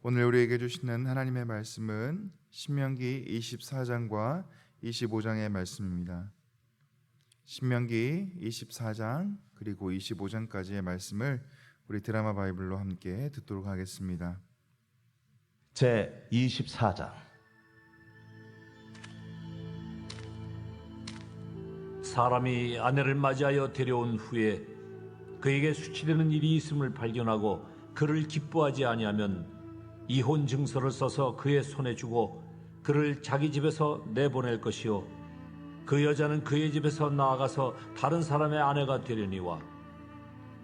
오늘 우리에게 주시는 하나님의 말씀은 신명기 24장과 25장의 말씀입니다. 신명기 24장 그리고 25장까지의 말씀을 우리 드라마 바이블로 함께 듣도록 하겠습니다. 제 24장. 사람이 아내를 맞이하여 데려온 후에 그에게 수치되는 일이 있음을 발견하고 그를 기뻐하지 아니하면 이혼 증서를 써서 그의 손에 주고 그를 자기 집에서 내보낼 것이요 그 여자는 그의 집에서 나아가서 다른 사람의 아내가 되려니와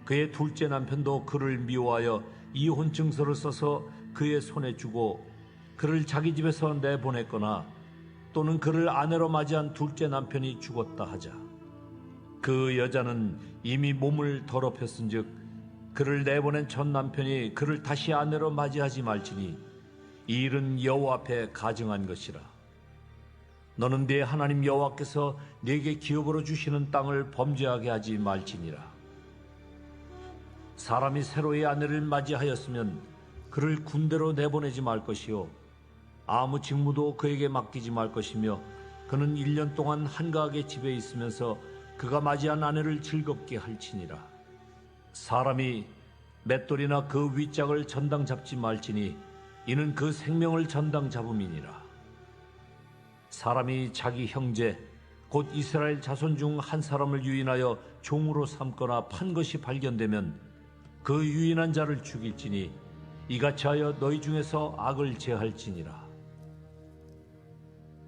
그의 둘째 남편도 그를 미워하여 이혼 증서를 써서 그의 손에 주고 그를 자기 집에서 내보냈거나 또는 그를 아내로 맞이한 둘째 남편이 죽었다 하자. 그 여자는 이미 몸을 더럽혔은즉 그를 내보낸 첫 남편이 그를 다시 아내로 맞이하지 말지니 이 일은 여호와 앞에 가증한 것이라. 너는 네 하나님 여호와께서 네게 기업으로 주시는 땅을 범죄하게 하지 말지니라. 사람이 새로이 아내를 맞이하였으면 그를 군대로 내보내지 말 것이요 아무 직무도 그에게 맡기지 말 것이며 그는 1년 동안 한가하게 집에 있으면서 그가 맞이한 아내를 즐겁게 할지니라. 사람이 맷돌이나 그 윗짝을 전당 잡지 말지니 이는 그 생명을 전당 잡음이니라. 사람이 자기 형제 곧 이스라엘 자손 중 한 사람을 유인하여 종으로 삼거나 판 것이 발견되면 그 유인한 자를 죽일지니 이같이 하여 너희 중에서 악을 제할지니라.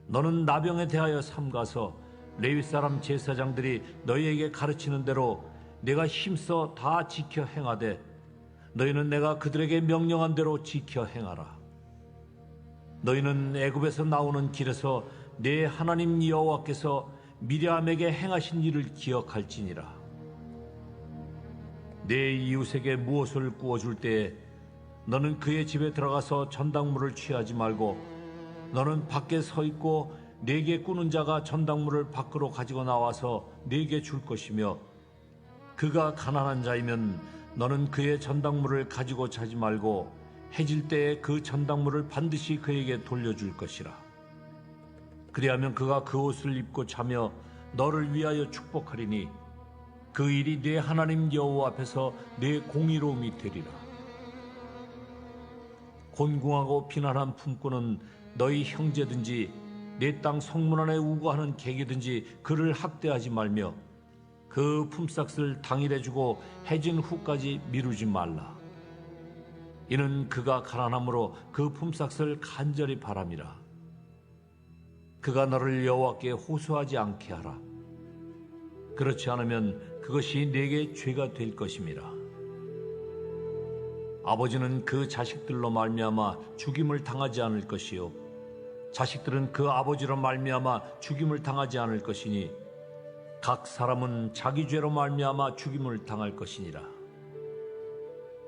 너는 나병에 대하여 삼가서 레위 사람 제사장들이 너희에게 가르치는 대로 내가 힘써 다 지켜 행하되 너희는 내가 그들에게 명령한 대로 지켜 행하라. 너희는 애굽에서 나오는 길에서 내 하나님 여호와께서 미리암에게 행하신 일을 기억할지니라. 내 이웃에게 무엇을 구워줄 때에 너는 그의 집에 들어가서 전당물을 취하지 말고 너는 밖에 서 있고 네게 꾸는 자가 전당물을 밖으로 가지고 나와서 네게 줄 것이며 그가 가난한 자이면 너는 그의 전당물을 가지고 자지 말고 해질 때에 그 전당물을 반드시 그에게 돌려줄 것이라. 그리하면 그가 그 옷을 입고 자며 너를 위하여 축복하리니 그 일이 네 하나님 여호와 앞에서 네 공의로움이 되리라. 곤궁하고 비난한 품꾼은 너희 형제든지 내 땅 성문 안에 우거하는 객이든지 그를 학대하지 말며 그 품삯을 당일에 주고 해진 후까지 미루지 말라. 이는 그가 가난함으로 그 품삯을 간절히 바람이라. 그가 너를 여호와께 호소하지 않게 하라. 그렇지 않으면 그것이 네게 죄가 될 것임이라. 아버지는 그 자식들로 말미암아 죽임을 당하지 않을 것이요 자식들은 그 아버지로 말미암아 죽임을 당하지 않을 것이니 각 사람은 자기 죄로 말미암아 죽임을 당할 것이니라.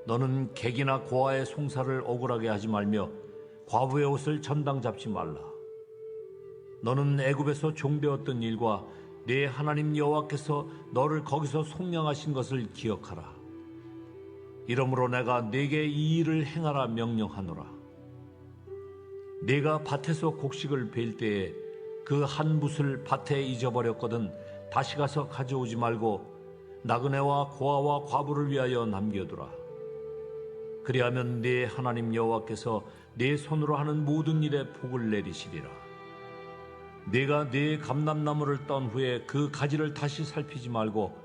너는 객이나 고아의 송사를 억울하게 하지 말며 과부의 옷을 전당 잡지 말라. 너는 애굽에서 종되었던 일과 내 하나님 여호와께서 너를 거기서 속량하신 것을 기억하라. 이러므로 내가 네게 이 일을 행하라 명령하노라. 네가 밭에서 곡식을 벨 때에 그 한 붓을 밭에 잊어버렸거든 다시 가서 가져오지 말고 나그네와 고아와 과부를 위하여 남겨두라. 그리하면 네 하나님 여호와께서 네 손으로 하는 모든 일에 복을 내리시리라. 네가 네 감람나무를 떤 후에 그 가지를 다시 살피지 말고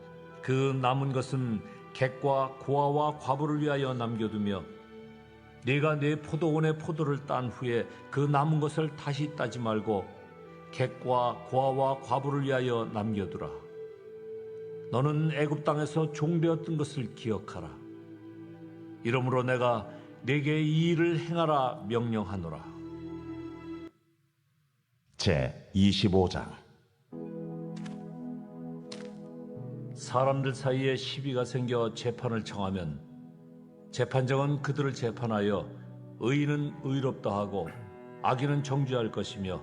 그 남은 것은 객과 고아와 과부를 위하여 남겨두며 네가 네 포도원의 포도를 딴 후에 그 남은 것을 다시 따지 말고 객과 고아와 과부를 위하여 남겨두라. 너는 애굽 땅에서 종되었던 것을 기억하라. 이러므로 내가 네게 이 일을 행하라 명령하노라. 제 25장. 사람들 사이에 시비가 생겨 재판을 청하면 재판장은 그들을 재판하여 의인은 의롭다 하고 악인은 정죄할 것이며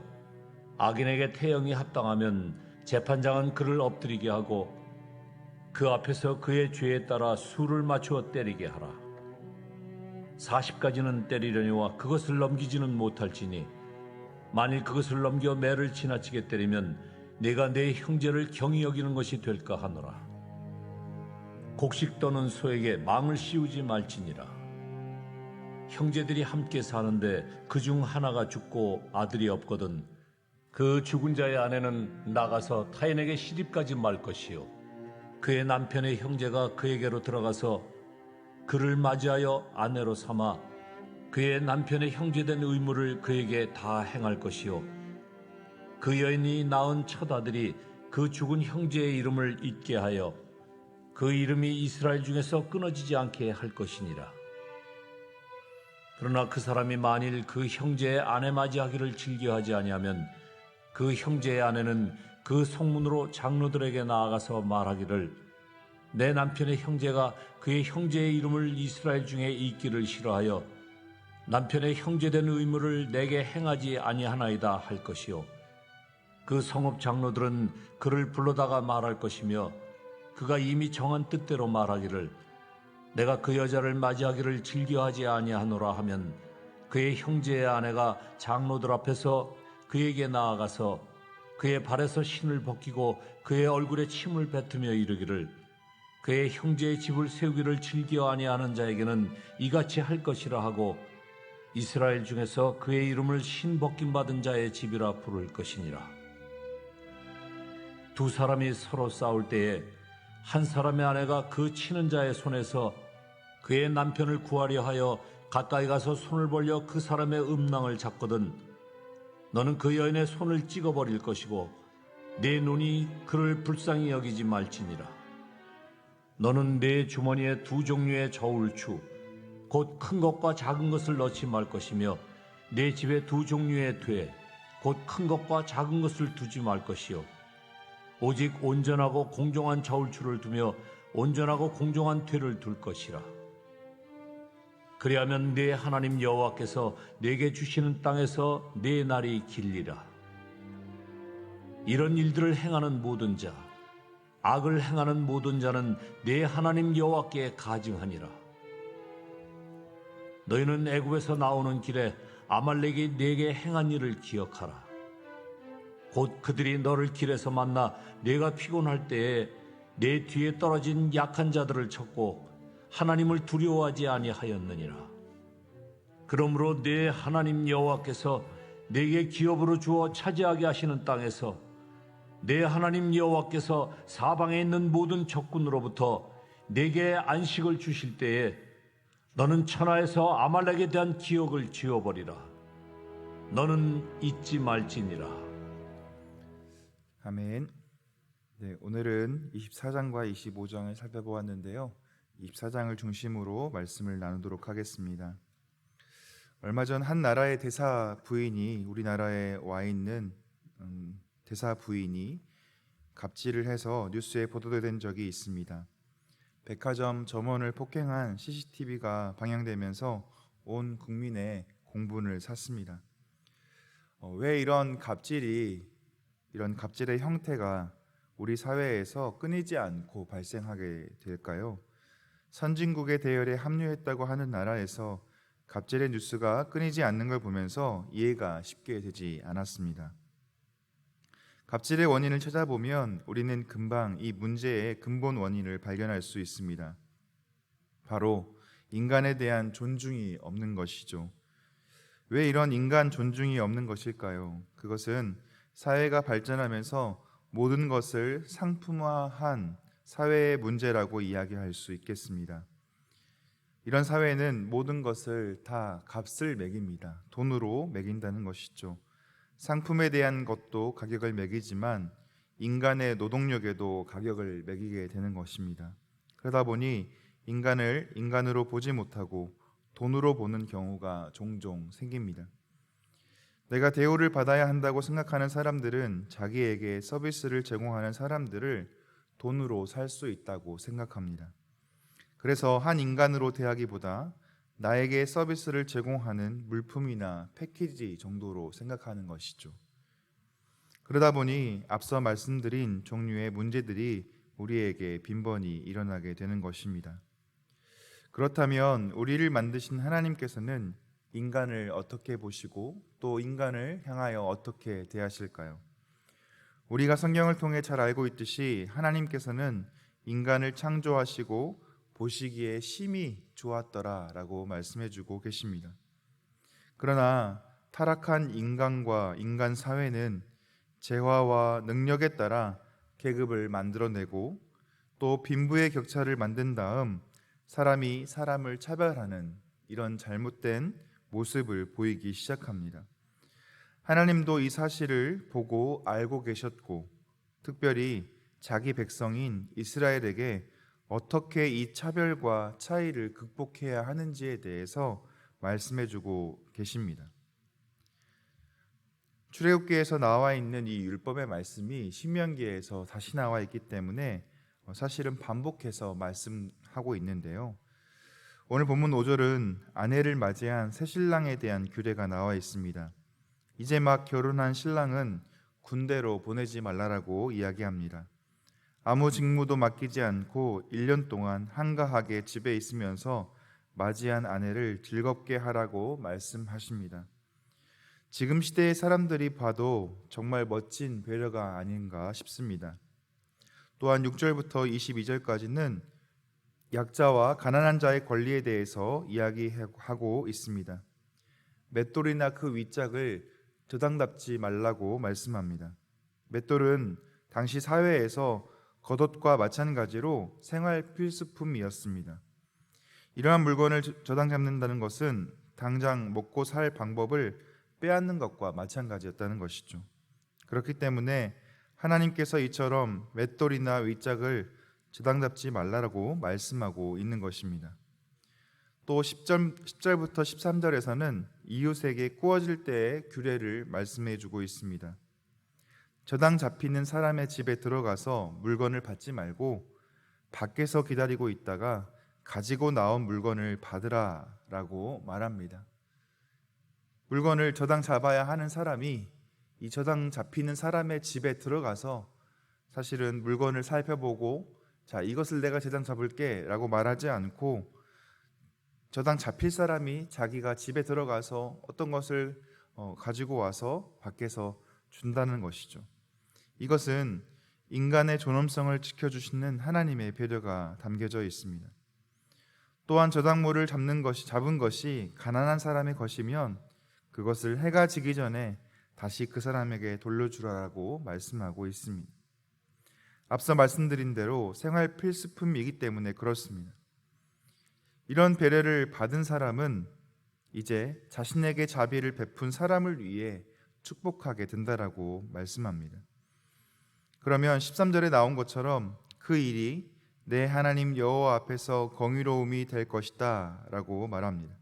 악인에게 태형이 합당하면 재판장은 그를 엎드리게 하고 그 앞에서 그의 죄에 따라 수를 맞추어 때리게 하라. 40가지는 때리려니와 그것을 넘기지는 못할지니 만일 그것을 넘겨 매를 지나치게 때리면 내가 내 형제를 경히 여기는 것이 될까 하노라. 곡식 떠는 소에게 망을 씌우지 말지니라. 형제들이 함께 사는데 그중 하나가 죽고 아들이 없거든 그 죽은 자의 아내는 나가서 타인에게 시집가지 말 것이요 그의 남편의 형제가 그에게로 들어가서 그를 맞이하여 아내로 삼아 그의 남편의 형제된 의무를 그에게 다 행할 것이요 그 여인이 낳은 첫 아들이 그 죽은 형제의 이름을 잊게 하여 그 이름이 이스라엘 중에서 끊어지지 않게 할 것이니라. 그러나 그 사람이 만일 그 형제의 아내 맞이하기를 즐겨하지 아니하면 그 형제의 아내는 그 성문으로 장로들에게 나아가서 말하기를 내 남편의 형제가 그의 형제의 이름을 이스라엘 중에 잊기를 싫어하여 남편의 형제된 의무를 내게 행하지 아니하나이다 할 것이요 그 성읍 장로들은 그를 불러다가 말할 것이며 그가 이미 정한 뜻대로 말하기를 내가 그 여자를 맞이하기를 즐겨하지 아니하노라 하면 그의 형제의 아내가 장로들 앞에서 그에게 나아가서 그의 발에서 신을 벗기고 그의 얼굴에 침을 뱉으며 이르기를 그의 형제의 집을 세우기를 즐겨 아니하는 자에게는 이같이 할 것이라 하고 이스라엘 중에서 그의 이름을 신 벗김 받은 자의 집이라 부를 것이니라. 두 사람이 서로 싸울 때에 한 사람의 아내가 그 치는 자의 손에서 그의 남편을 구하려 하여 가까이 가서 손을 벌려 그 사람의 음낭을 잡거든 너는 그 여인의 손을 찍어버릴 것이고 내 눈이 그를 불쌍히 여기지 말지니라. 너는 내 주머니에 두 종류의 저울추 곧 큰 것과 작은 것을 넣지 말 것이며 내 집에 두 종류의 돼 곧 큰 것과 작은 것을 두지 말 것이요 오직 온전하고 공정한 저울추를 두며 온전하고 공정한 퇴를 둘 것이라. 그리하면 네 하나님 여호와께서 네게 주시는 땅에서 네 날이 길리라. 이런 일들을 행하는 모든 자, 악을 행하는 모든 자는 네 하나님 여호와께 가증하니라. 너희는 애굽에서 나오는 길에 아말렉이 네게 행한 일을 기억하라. 곧 그들이 너를 길에서 만나 네가 피곤할 때에 내 뒤에 떨어진 약한 자들을 쳤고 하나님을 두려워하지 아니하였느니라. 그러므로 네 하나님 여호와께서 네게 기업으로 주어 차지하게 하시는 땅에서 네 하나님 여호와께서 사방에 있는 모든 적군으로부터 네게 안식을 주실 때에 너는 천하에서 아말렉에 대한 기억을 지워버리라. 너는 잊지 말지니라. 아멘. 네, 오늘은 24장과 25장을 살펴보았는데요. 24장을 중심으로 말씀을 나누도록 하겠습니다. 얼마 전 한 나라의 대사 부인이 우리나라에 와 있는 대사 부인이 갑질을 해서 뉴스에 보도된 적이 있습니다. 백화점 점원을 폭행한 CCTV가 방영되면서 온 국민의 공분을 샀습니다. 왜 이런 갑질의 형태가 우리 사회에서 끊이지 않고 발생하게 될까요? 선진국의 대열에 합류했다고 하는 나라에서 갑질의 뉴스가 끊이지 않는 걸 보면서 이해가 쉽게 되지 않았습니다. 갑질의 원인을 찾아보면 우리는 금방 이 문제의 근본 원인을 발견할 수 있습니다. 바로 인간에 대한 존중이 없는 것이죠. 왜 이런 인간 존중이 없는 것일까요? 그것은 사회가 발전하면서 모든 것을 상품화한 사회의 문제라고 이야기할 수 있겠습니다. 이런 사회는 모든 것을 다 값을 매깁니다. 돈으로 매긴다는 것이죠. 상품에 대한 것도 가격을 매기지만 인간의 노동력에도 가격을 매기게 되는 것입니다. 그러다 보니 인간을 인간으로 보지 못하고 돈으로 보는 경우가 종종 생깁니다. 내가 대우를 받아야 한다고 생각하는 사람들은 자기에게 서비스를 제공하는 사람들을 돈으로 살 수 있다고 생각합니다. 그래서 한 인간으로 대하기보다 나에게 서비스를 제공하는 물품이나 패키지 정도로 생각하는 것이죠. 그러다 보니 앞서 말씀드린 종류의 문제들이 우리에게 빈번히 일어나게 되는 것입니다. 그렇다면 우리를 만드신 하나님께서는 인간을 어떻게 보시고 또 인간을 향하여 어떻게 대하실까요? 우리가 성경을 통해 잘 알고 있듯이 하나님께서는 인간을 창조하시고 보시기에 심히 좋았더라라고 말씀해주고 계십니다. 그러나 타락한 인간과 인간 사회는 재화와 능력에 따라 계급을 만들어내고 또 빈부의 격차를 만든 다음 사람이 사람을 차별하는 이런 잘못된 모습을 보이기 시작합니다. 하나님도 이 사실을 보고 알고 계셨고 특별히 자기 백성인 이스라엘에게 어떻게 이 차별과 차이를 극복해야 하는지에 대해서 말씀해주고 계십니다. 출애굽기에서 나와 있는 이 율법의 말씀이 신명기에서 다시 나와 있기 때문에 사실은 반복해서 말씀하고 있는데요. 오늘 본문 5절은 아내를 맞이한 새신랑에 대한 규례가 나와 있습니다. 이제 막 결혼한 신랑은 군대로 보내지 말라라고 이야기합니다. 아무 직무도 맡기지 않고 1년 동안 한가하게 집에 있으면서 맞이한 아내를 즐겁게 하라고 말씀하십니다. 지금 시대의 사람들이 봐도 정말 멋진 배려가 아닌가 싶습니다. 또한 6절부터 22절까지는 약자와 가난한 자의 권리에 대해서 이야기하고 있습니다. 맷돌이나 그 윗짝을 저당답지 말라고 말씀합니다. 맷돌은 당시 사회에서 겉옷과 마찬가지로 생활 필수품이었습니다. 이러한 물건을 저당 잡는다는 것은 당장 먹고 살 방법을 빼앗는 것과 마찬가지였다는 것이죠. 그렇기 때문에 하나님께서 이처럼 맷돌이나 윗짝을 저당 잡지 말라고 말씀하고 있는 것입니다. 또 10절부터 13절에서는 이웃에게 구워질 때의 규례를 말씀해 주고 있습니다. 저당 잡히는 사람의 집에 들어가서 물건을 받지 말고 밖에서 기다리고 있다가 가지고 나온 물건을 받으라라고 말합니다. 물건을 저당 잡아야 하는 사람이 이 저당 잡히는 사람의 집에 들어가서 사실은 물건을 살펴보고 자, 이것을 내가 저당 잡을게 라고 말하지 않고 저당 잡힐 사람이 자기가 집에 들어가서 어떤 것을 가지고 와서 밖에서 준다는 것이죠. 이것은 인간의 존엄성을 지켜주시는 하나님의 배려가 담겨져 있습니다. 또한 저당물을 잡은 것이 가난한 사람의 것이면 그것을 해가 지기 전에 다시 그 사람에게 돌려주라고 말씀하고 있습니다. 앞서 말씀드린 대로 생활 필수품이기 때문에 그렇습니다. 이런 배려를 받은 사람은 이제 자신에게 자비를 베푼 사람을 위해 축복하게 된다라고 말씀합니다. 그러면 13절에 나온 것처럼 그 일이 내 하나님 여호와 앞에서 정의로움이 될 것이다 라고 말합니다.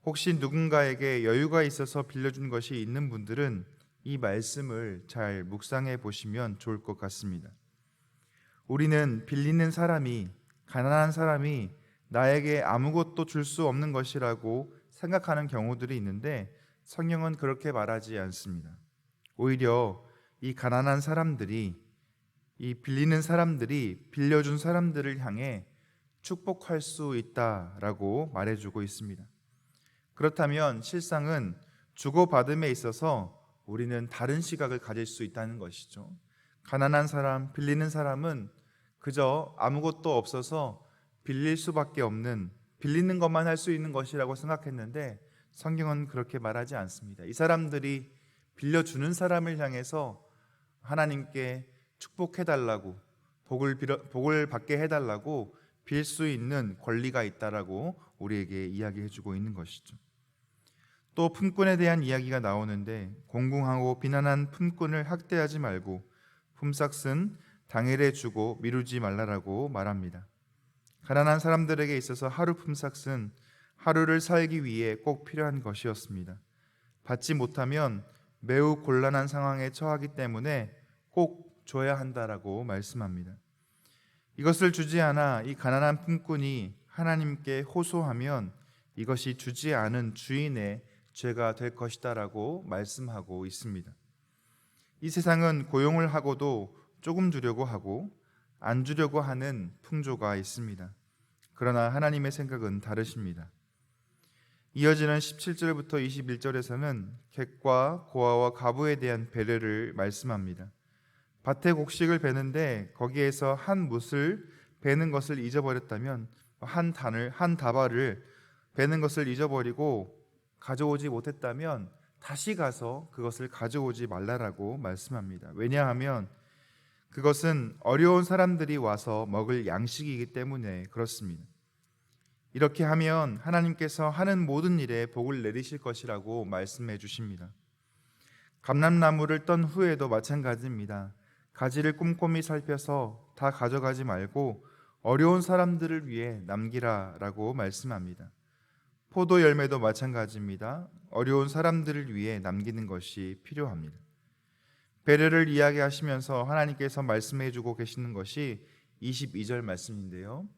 혹시 누군가에게 여유가 있어서 빌려준 것이 있는 분들은 이 말씀을 잘 묵상해 보시면 좋을 것 같습니다. 우리는 빌리는 사람이, 가난한 사람이 나에게 아무것도 줄 수 없는 것이라고 생각하는 경우들이 있는데 성경은 그렇게 말하지 않습니다. 오히려 이 가난한 사람들이, 이 빌리는 사람들이 빌려준 사람들을 향해 축복할 수 있다라고 말해주고 있습니다. 그렇다면 실상은 주고받음에 있어서 우리는 다른 시각을 가질 수 있다는 것이죠. 가난한 사람, 빌리는 사람은 그저 아무것도 없어서 빌릴 수밖에 없는, 빌리는 것만 할 수 있는 것이라고 생각했는데 성경은 그렇게 말하지 않습니다. 이 사람들이 빌려주는 사람을 향해서 하나님께 축복해달라고, 복을 받게 해달라고 빌 수 있는 권리가 있다라고 우리에게 이야기해주고 있는 것이죠. 또 품꾼에 대한 이야기가 나오는데 공공하고 비난한 품꾼을 학대하지 말고 품삯은 당일에 주고 미루지 말라라고 말합니다. 가난한 사람들에게 있어서 하루 품삯은 하루를 살기 위해 꼭 필요한 것이었습니다. 받지 못하면 매우 곤란한 상황에 처하기 때문에 꼭 줘야 한다라고 말씀합니다. 이것을 주지 않아 이 가난한 품꾼이 하나님께 호소하면 이것이 주지 않은 주인의 죄가 될 것이다라고 말씀하고 있습니다. 이 세상은 고용을 하고도 조금 주려고 하고 안 주려고 하는 풍조가 있습니다. 그러나 하나님의 생각은 다르십니다. 이어지는 17절부터 21절에서는 객과 고아와 과부에 대한 배려를 말씀합니다. 밭에 곡식을 베는데 거기에서 한 뭇을 베는 것을 잊어버렸다면, 한 다발을 베는 것을 잊어버리고 가져오지 못했다면 다시 가서 그것을 가져오지 말라라고 말씀합니다. 왜냐하면 그것은 어려운 사람들이 와서 먹을 양식이기 때문에 그렇습니다. 이렇게 하면 하나님께서 하는 모든 일에 복을 내리실 것이라고 말씀해 주십니다. 감람나무를 떤 후에도 마찬가지입니다. 가지를 꼼꼼히 살펴서 다 가져가지 말고 어려운 사람들을 위해 남기라라고 말씀합니다. 포도 열매도 마찬가지입니다. 어려운 사람들을 위해 남기는 것이 필요합니다. 배려를 이야기하시면서 하나님께서 말씀해 주고 계시는 것이 22절 말씀인데요.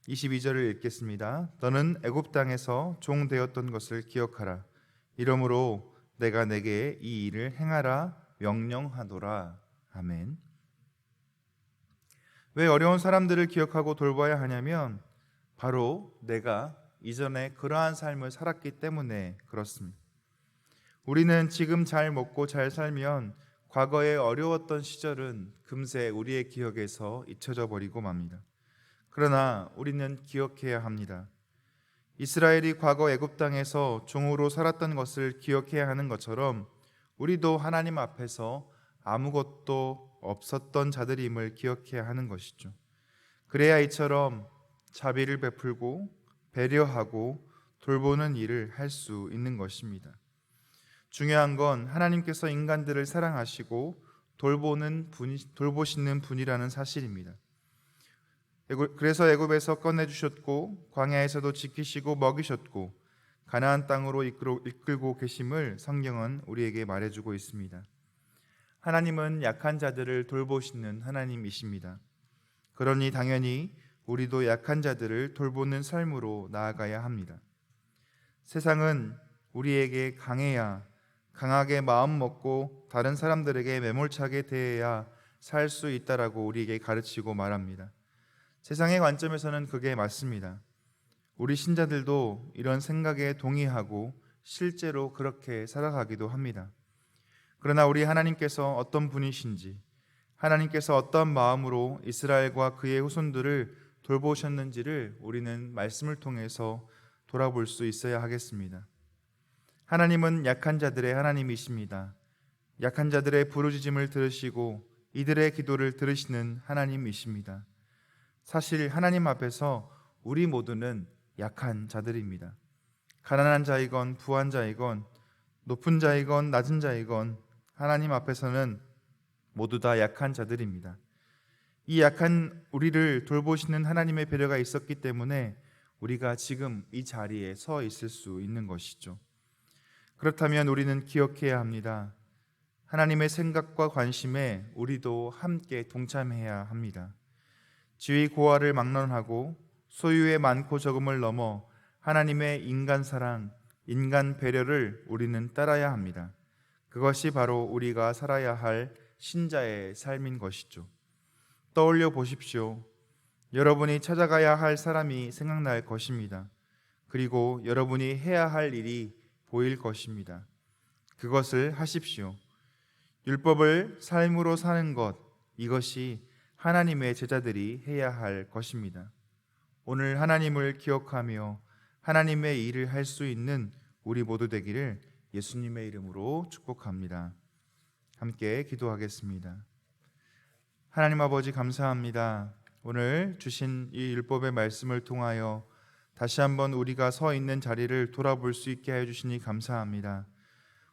22절을 읽겠습니다. 너는 애굽 땅에서 종 되었던 것을 기억하라. 이러므로 내가 내게 이 일을 행하라 명령하노라. 아멘. 왜 어려운 사람들을 기억하고 돌봐야 하냐면 바로 내가 이전에 그러한 삶을 살았기 때문에 그렇습니다. 우리는 지금 잘 먹고 잘 살면 과거에 어려웠던 시절은 금세 우리의 기억에서 잊혀져 버리고 맙니다. 그러나 우리는 기억해야 합니다. 이스라엘이 과거 애굽 땅에서 종으로 살았던 것을 기억해야 하는 것처럼 우리도 하나님 앞에서 아무것도 없었던 자들임을 기억해야 하는 것이죠. 그래야 이처럼 자비를 베풀고 배려하고 돌보는 일을 할 수 있는 것입니다. 중요한 건 하나님께서 인간들을 사랑하시고 돌보시는 분이라는 사실입니다. 그래서 애굽에서 꺼내주셨고 광야에서도 지키시고 먹이셨고 가나안 땅으로 이끌고 계심을 성경은 우리에게 말해주고 있습니다. 하나님은 약한 자들을 돌보시는 하나님이십니다. 그러니 당연히 우리도 약한 자들을 돌보는 삶으로 나아가야 합니다. 세상은 우리에게 강하게 마음 먹고 다른 사람들에게 매몰차게 대해야 살 수 있다라고 우리에게 가르치고 말합니다. 세상의 관점에서는 그게 맞습니다. 우리 신자들도 이런 생각에 동의하고 실제로 그렇게 살아가기도 합니다. 그러나 우리 하나님께서 어떤 분이신지, 하나님께서 어떤 마음으로 이스라엘과 그의 후손들을 돌보셨는지를 우리는 말씀을 통해서 돌아볼 수 있어야 하겠습니다. 하나님은 약한 자들의 하나님이십니다. 약한 자들의 부르짖음을 들으시고 이들의 기도를 들으시는 하나님이십니다. 사실 하나님 앞에서 우리 모두는 약한 자들입니다. 가난한 자이건 부한 자이건 높은 자이건 낮은 자이건 하나님 앞에서는 모두 다 약한 자들입니다. 이 약한 우리를 돌보시는 하나님의 배려가 있었기 때문에 우리가 지금 이 자리에 서 있을 수 있는 것이죠. 그렇다면 우리는 기억해야 합니다. 하나님의 생각과 관심에 우리도 함께 동참해야 합니다. 지위 고하를 막론하고 소유의 많고 적음을 넘어 하나님의 인간 사랑, 인간 배려를 우리는 따라야 합니다. 그것이 바로 우리가 살아야 할 신자의 삶인 것이죠. 떠올려 보십시오. 여러분이 찾아가야 할 사람이 생각날 것입니다. 그리고 여러분이 해야 할 일이 보일 것입니다. 그것을 하십시오. 율법을 삶으로 사는 것, 이것이 하나님의 제자들이 해야 할 것입니다. 오늘 하나님을 기억하며 하나님의 일을 할 수 있는 우리 모두 되기를 예수님의 이름으로 축복합니다. 함께 기도하겠습니다. 하나님 아버지 감사합니다. 오늘 주신 이 율법의 말씀을 통하여 다시 한번 우리가 서 있는 자리를 돌아볼 수 있게 해주시니 감사합니다.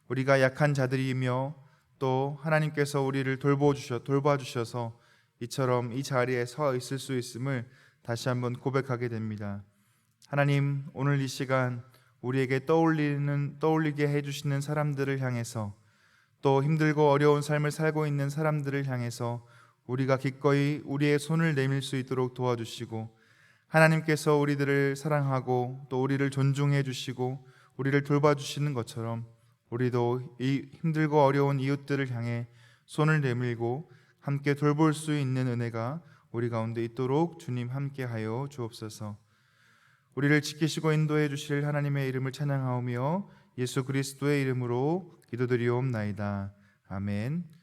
우리가 약한 자들이며 또 하나님께서 우리를 돌봐주셔서 이처럼 이 자리에 서 있을 수 있음을 다시 한번 고백하게 됩니다. 하나님, 오늘 이 시간 우리에게 떠올리게 해주시는 사람들을 향해서 또 힘들고 어려운 삶을 살고 있는 사람들을 향해서 우리가 기꺼이 우리의 손을 내밀 수 있도록 도와주시고 하나님께서 우리들을 사랑하고 또 우리를 존중해 주시고 우리를 돌봐주시는 것처럼 우리도 이 힘들고 어려운 이웃들을 향해 손을 내밀고 함께 돌볼 수 있는 은혜가 우리 가운데 있도록 주님 함께하여 주옵소서. 우리를 지키시고 인도해 주실 하나님의 이름을 찬양하오며 예수 그리스도의 이름으로 기도드리옵나이다. 아멘.